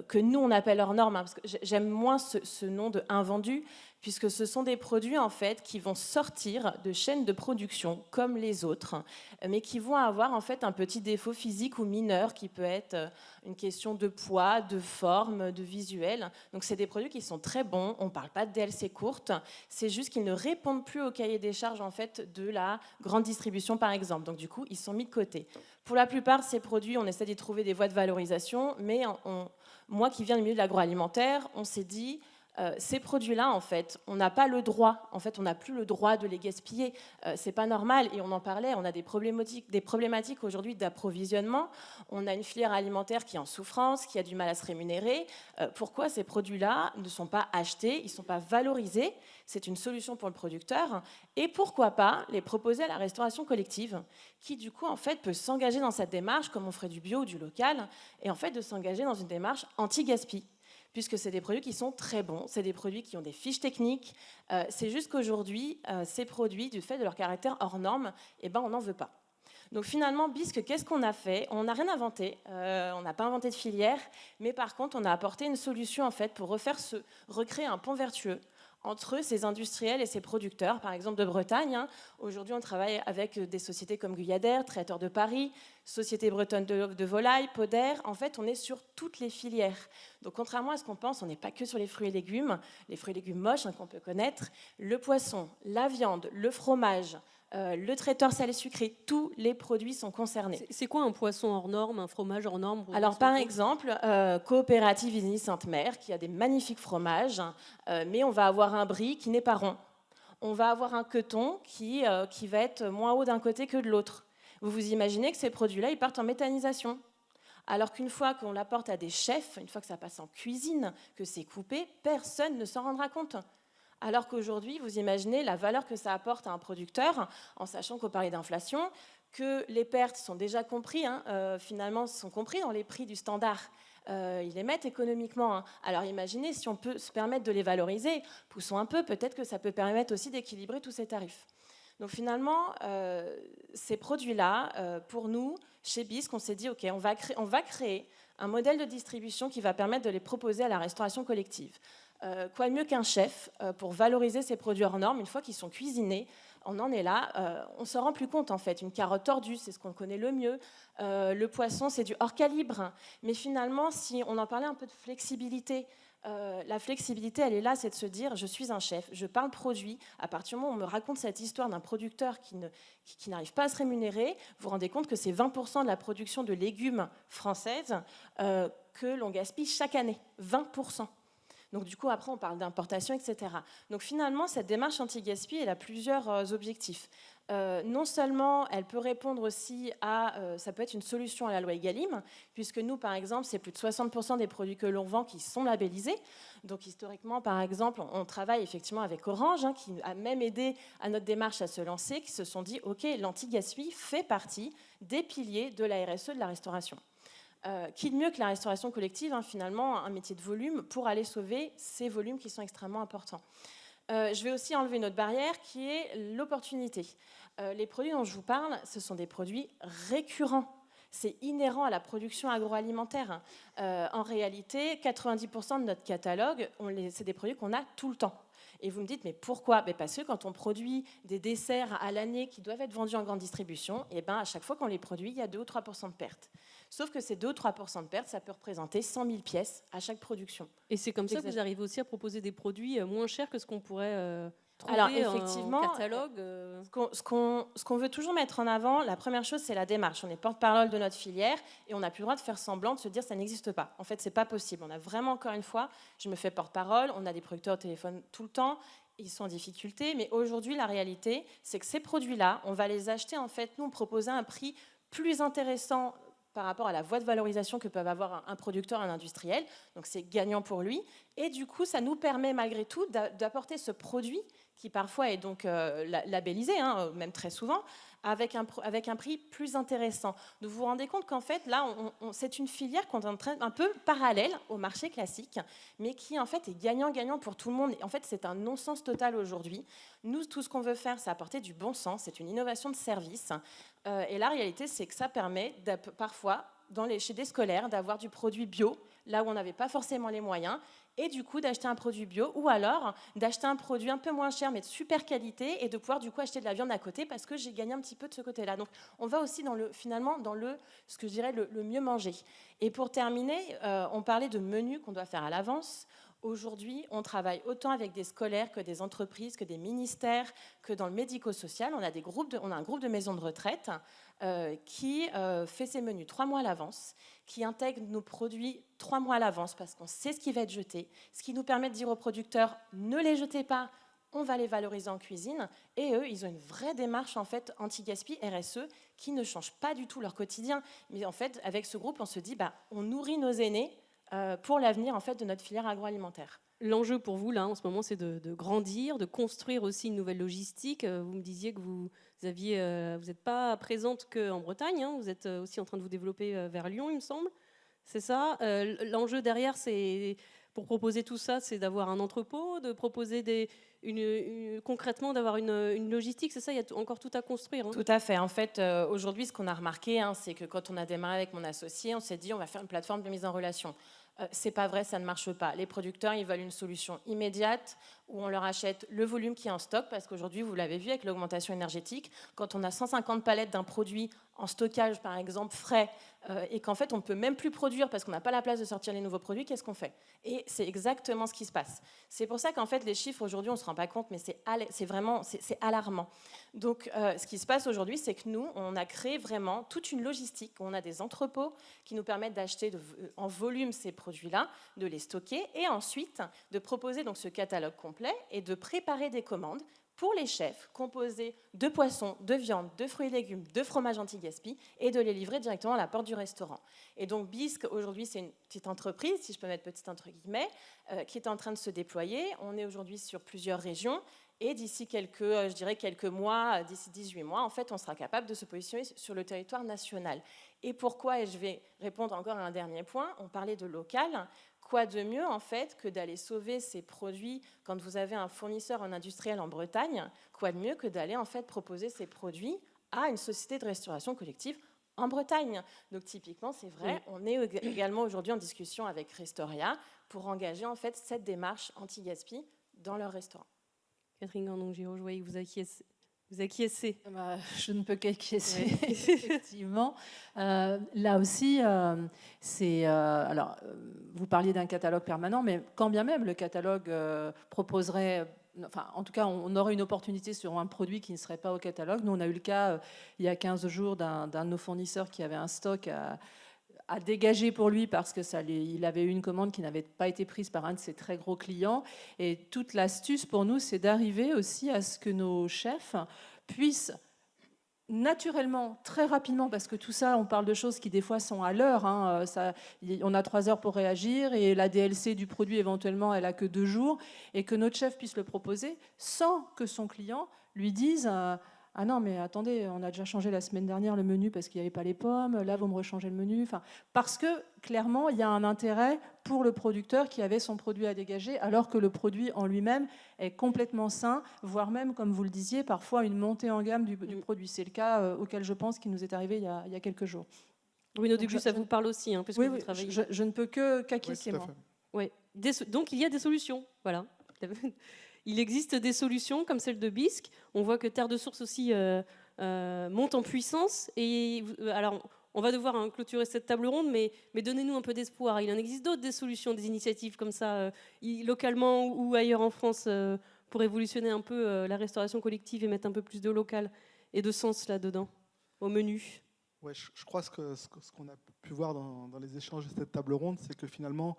que nous on appelle hors norme, parce que j'aime moins ce nom de invendu, puisque ce sont des produits en fait qui vont sortir de chaînes de production comme les autres, mais qui vont avoir en fait un petit défaut physique ou mineur qui peut être une question de poids, de forme, de visuel. Donc c'est des produits qui sont très bons, on ne parle pas de DLC courte, c'est juste qu'ils ne répondent plus au cahier des charges en fait de la grande distribution par exemple. Donc du coup, ils sont mis de côté. Pour la plupart, ces produits, on essaie d'y trouver des voies de valorisation, mais moi qui viens du milieu de l'agroalimentaire, on s'est dit ces produits-là, en fait, on n'a pas le droit. En fait, on n'a plus le droit de les gaspiller. C'est pas normal. Et on en parlait. On a des problématiques aujourd'hui d'approvisionnement. On a une filière alimentaire qui est en souffrance, qui a du mal à se rémunérer. Pourquoi ces produits-là ne sont pas achetés? Ils ne sont pas valorisés. C'est une solution pour le producteur. Et pourquoi pas les proposer à la restauration collective, qui du coup, en fait, peut s'engager dans cette démarche, comme on ferait du bio ou du local, et en fait de s'engager dans une démarche anti-gaspi. puisque c'est des produits qui sont très bons, c'est des produits qui ont des fiches techniques. C'est juste qu'aujourd'hui, ces produits, du fait de leur caractère hors norme, eh ben, on n'en veut pas. Donc finalement, Bisque, qu'est-ce qu'on a fait? On n'a rien inventé, on n'a pas inventé de filière, mais par contre, on a apporté une solution en fait, pour recréer un pont vertueux entre ces industriels et ces producteurs, par exemple de Bretagne. Aujourd'hui, on travaille avec des sociétés comme Guyadère, Traiteur de Paris, Société bretonne de volaille, Poder. En fait, on est sur toutes les filières. Donc, contrairement à ce qu'on pense, on n'est pas que sur les fruits et légumes moches qu'on peut connaître. Le poisson, la viande, le fromage, le traiteur salé sucré, tous les produits sont concernés. C'est quoi un poisson hors norme, un fromage hors norme? Alors par exemple, Coopérative Isigny Sainte-Mère qui a des magnifiques fromages, mais on va avoir un brie qui n'est pas rond. On va avoir un queton qui va être moins haut d'un côté que de l'autre. Vous vous imaginez que ces produits-là, ils partent en méthanisation. Alors qu'une fois qu'on l'apporte à des chefs, une fois que ça passe en cuisine, que c'est coupé, personne ne s'en rendra compte. Alors qu'aujourd'hui, vous imaginez la valeur que ça apporte à un producteur, en sachant qu'on parlait d'inflation, que les pertes sont déjà comprises, finalement, sont compris dans les prix du standard. Ils les mettent économiquement. Alors imaginez si on peut se permettre de les valoriser, poussons un peu, peut-être que ça peut permettre aussi d'équilibrer tous ces tarifs. Donc finalement, ces produits-là, pour nous, chez Bisque, on s'est dit, OK, on va créer un modèle de distribution qui va permettre de les proposer à la restauration collective. Quoi de mieux qu'un chef pour valoriser ces produits hors normes une fois qu'ils sont cuisinés? On en est là, on ne se rend plus compte en fait. Une carotte tordue, c'est ce qu'on connaît le mieux. Le poisson, c'est du hors calibre. Mais finalement, si on en parlait un peu de flexibilité, la flexibilité, elle est là, c'est de se dire, je suis un chef, je parle produit. À partir du moment où on me raconte cette histoire d'un producteur qui n'arrive pas à se rémunérer, vous vous rendez compte que c'est 20% de la production de légumes française que l'on gaspille chaque année. 20%. Donc du coup, après, on parle d'importation, etc. Donc finalement, cette démarche anti-gaspi, elle a plusieurs objectifs. Non seulement, elle peut répondre aussi à... ça peut être une solution à la loi Egalim, puisque nous, par exemple, c'est plus de 60% des produits que l'on vend qui sont labellisés. Donc historiquement, par exemple, on travaille effectivement avec Orange, qui a même aidé à notre démarche à se lancer, qui se sont dit, OK, l'anti-gaspi fait partie des piliers de la RSE de la restauration. Qui de mieux que la restauration collective, finalement, un métier de volume, pour aller sauver ces volumes qui sont extrêmement importants. Je vais aussi enlever une autre barrière qui est l'opportunité. Les produits dont je vous parle, ce sont des produits récurrents. C'est inhérent à la production agroalimentaire. En réalité, 90% de notre catalogue, c'est des produits qu'on a tout le temps. Et vous me dites, mais pourquoi? Parce que quand on produit des desserts à l'année qui doivent être vendus en grande distribution, et à chaque fois qu'on les produit, il y a 2 ou 3% de pertes. Sauf que ces 2 ou 3% de pertes, ça peut représenter 100 000 pièces à chaque production. Et c'est comme ça que vous arrivez aussi à proposer des produits moins chers que ce qu'on pourrait trouver Alors, effectivement, en catalogue. Ce qu'on veut toujours mettre en avant, la première chose, c'est la démarche. On est porte-parole de notre filière et on n'a plus le droit de faire semblant, de se dire ça n'existe pas. En fait, c'est pas possible. On a vraiment, encore une fois, je me fais porte-parole, on a des producteurs au téléphone tout le temps, ils sont en difficulté, mais aujourd'hui, la réalité, c'est que ces produits-là, on va les acheter, en fait, nous, on propose un prix plus intéressant par rapport à la voie de valorisation que peuvent avoir un producteur, un industriel. Donc, c'est gagnant pour lui. Et du coup, ça nous permet, malgré tout, d'apporter ce produit qui parfois est donc labellisé, même très souvent, avec un prix plus intéressant. Donc vous vous rendez compte qu'en fait, là, c'est une filière qu'on est en train, un peu parallèle au marché classique, mais qui en fait est gagnant-gagnant pour tout le monde. Et en fait, c'est un non-sens total aujourd'hui. Nous, tout ce qu'on veut faire, c'est apporter du bon sens, c'est une innovation de service. Et la réalité, c'est que ça permet parfois, chez des scolaires, d'avoir du produit bio, là où on n'avait pas forcément les moyens, et du coup d'acheter un produit bio, ou alors d'acheter un produit un peu moins cher mais de super qualité et de pouvoir du coup acheter de la viande à côté parce que j'ai gagné un petit peu de ce côté-là. Donc on va aussi finalement dans ce que je dirais le mieux manger. Et pour terminer, on parlait de menus qu'on doit faire à l'avance. Aujourd'hui, on travaille autant avec des scolaires que des entreprises, que des ministères, que dans le médico-social. On a un groupe de maisons de retraite qui fait ses menus 3 mois à l'avance, qui intègre nos produits 3 mois à l'avance parce qu'on sait ce qui va être jeté, ce qui nous permet de dire aux producteurs ne les jetez pas, on va les valoriser en cuisine. Et eux, ils ont une vraie démarche en fait anti-gaspi RSE qui ne change pas du tout leur quotidien. Mais en fait, avec ce groupe, on se dit on nourrit nos aînés pour l'avenir en fait de notre filière agroalimentaire. L'enjeu pour vous, là, en ce moment, c'est de grandir, de construire aussi une nouvelle logistique. Vous me disiez que vous n'êtes pas présente qu'en Bretagne, vous êtes aussi en train de vous développer vers Lyon, il me semble. C'est ça. L'enjeu derrière, c'est pour proposer tout ça, c'est d'avoir un entrepôt, de proposer concrètement d'avoir une logistique, c'est ça? Il y a encore tout à construire. Hein. Tout à fait. En fait, aujourd'hui, ce qu'on a remarqué, c'est que quand on a démarré avec mon associé, on s'est dit on va faire une plateforme de mise en relation. C'est pas vrai, ça ne marche pas. Les producteurs, ils veulent une solution immédiate où on leur achète le volume qui est en stock, parce qu'aujourd'hui, vous l'avez vu avec l'augmentation énergétique, quand on a 150 palettes d'un produit en stockage, par exemple, frais, et qu'en fait, on ne peut même plus produire parce qu'on n'a pas la place de sortir les nouveaux produits, qu'est-ce qu'on fait? Et c'est exactement ce qui se passe. C'est pour ça qu'en fait, les chiffres, aujourd'hui, on ne se rend pas compte, mais c'est vraiment alarmant. Donc, ce qui se passe aujourd'hui, c'est que nous, on a créé vraiment toute une logistique. On a des entrepôts qui nous permettent d'acheter en volume ces produits-là, de les stocker, et ensuite de proposer donc ce catalogue complet et de préparer des commandes pour les chefs composés de poissons, de viande, de fruits et légumes, de fromage anti-gaspi et de les livrer directement à la porte du restaurant. Et donc Bisque, aujourd'hui, c'est une petite entreprise, si je peux mettre petite entre guillemets, qui est en train de se déployer. On est aujourd'hui sur plusieurs régions et d'ici quelques mois, d'ici 18 mois, en fait, on sera capable de se positionner sur le territoire national. Et pourquoi? Et je vais répondre encore à un dernier point. On parlait de local. Quoi de mieux, en fait, que d'aller sauver ces produits quand vous avez un fournisseur, un industriel en Bretagne? Quoi de mieux que d'aller, en fait, proposer ces produits à une société de restauration collective en Bretagne? Donc, typiquement, c'est vrai, on est également aujourd'hui en discussion avec Restoria pour engager, en fait, cette démarche anti-gaspi dans leur restaurant. Catherine Gandon-Giraud, je voyais que vous acquiescez. Je ne peux qu'acquiescer, effectivement. Là aussi, vous parliez d'un catalogue permanent, mais quand bien même le catalogue proposerait... Enfin, en tout cas, on aurait une opportunité sur un produit qui ne serait pas au catalogue. Nous, on a eu le cas, il y a 15 jours, d'un de nos fournisseurs qui avait un stock à dégager pour lui parce qu'il avait eu une commande qui n'avait pas été prise par un de ses très gros clients. Et toute l'astuce pour nous, c'est d'arriver aussi à ce que nos chefs puissent naturellement, très rapidement, parce que tout ça, on parle de choses qui des fois sont à l'heure. On a 3 heures pour réagir et la DLC du produit, éventuellement, elle a que 2 jours. Et que notre chef puisse le proposer sans que son client lui dise... Ah non, mais attendez, on a déjà changé la semaine dernière le menu parce qu'il n'y avait pas les pommes. Là, vous me rechangez le menu. Enfin, parce que, clairement, il y a un intérêt pour le producteur qui avait son produit à dégager, alors que le produit en lui-même est complètement sain, voire même, comme vous le disiez, parfois une montée en gamme du produit. C'est le cas auquel je pense qui nous est arrivé il y a quelques jours. Bruno Dubuis, ça vous parle aussi, puisque oui, vous travaillez. Je ne peux qu'acquiescer, moi. Oui. Donc, il y a des solutions. Voilà. Il existe des solutions comme celle de Bisque. On voit que Terre de Source aussi monte en puissance. Et alors, on va devoir clôturer cette table ronde, mais donnez-nous un peu d'espoir. Il en existe d'autres, des solutions, des initiatives comme ça, localement ou ailleurs en France, pour évolutionner un peu la restauration collective et mettre un peu plus de local et de sens là-dedans, au menu. Ouais, je crois que ce qu'on a pu voir dans les échanges de cette table ronde, c'est que finalement,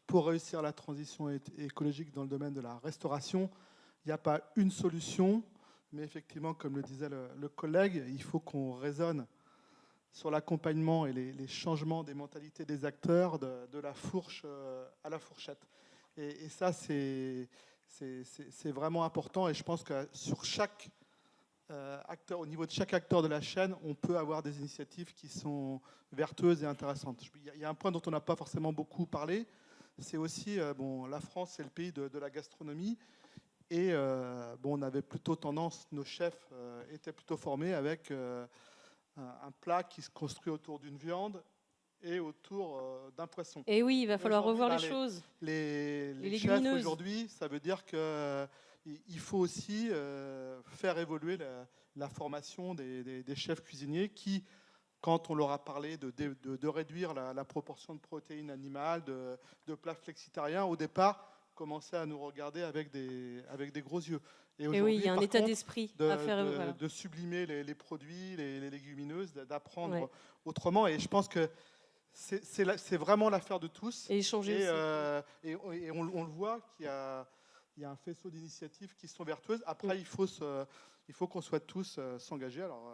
pour réussir la transition écologique dans le domaine de la restauration, il n'y a pas une solution, mais effectivement, comme le disait le collègue, il faut qu'on raisonne sur l'accompagnement et les changements des mentalités des acteurs de la fourche à la fourchette. Et ça, c'est vraiment important. Et je pense que sur chaque au niveau de chaque acteur de la chaîne, on peut avoir des initiatives qui sont vertueuses et intéressantes. Il y a un point dont on n'a pas forcément beaucoup parlé, c'est aussi, la France, c'est le pays de la gastronomie, et on avait plutôt tendance, nos chefs étaient plutôt formés avec un plat qui se construit autour d'une viande et autour d'un poisson. Et oui, il va falloir revoir les choses. Les chefs aujourd'hui, ça veut dire que il faut aussi faire évoluer la formation des chefs cuisiniers qui, quand on leur a parlé de réduire la proportion de protéines animales, de plats flexitariens, au départ, commençaient à nous regarder avec des gros yeux. Et oui, il y a un état d'esprit à faire. De sublimer les produits, les légumineuses, d'apprendre autrement. Et je pense que c'est vraiment l'affaire de tous. Et échanger aussi. Et on le voit qu'il y a un faisceau d'initiatives qui sont vertueuses. Après, il faut qu'on souhaite tous s'engager. Alors,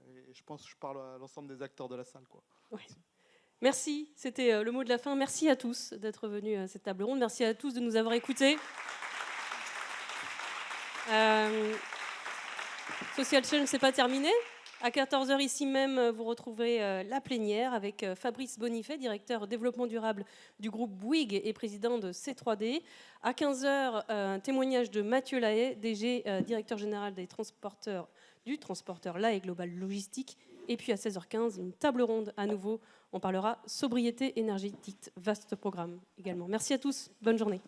et je pense que je parle à l'ensemble des acteurs de la salle, quoi. Ouais. Merci, c'était le mot de la fin. Merci à tous d'être venus à cette table ronde. Merci à tous de nous avoir écoutés. Social Change, c'est pas terminé. À 14h, ici même, vous retrouverez la plénière avec Fabrice Bonifay, directeur développement durable du groupe Bouygues et président de C3D. À 15h, un témoignage de Mathieu Lahaye, DG, directeur général du transporteur Lahaye Global Logistique. Et puis à 16h15, une table ronde à nouveau. On parlera sobriété énergétique. Vaste programme également. Merci à tous. Bonne journée.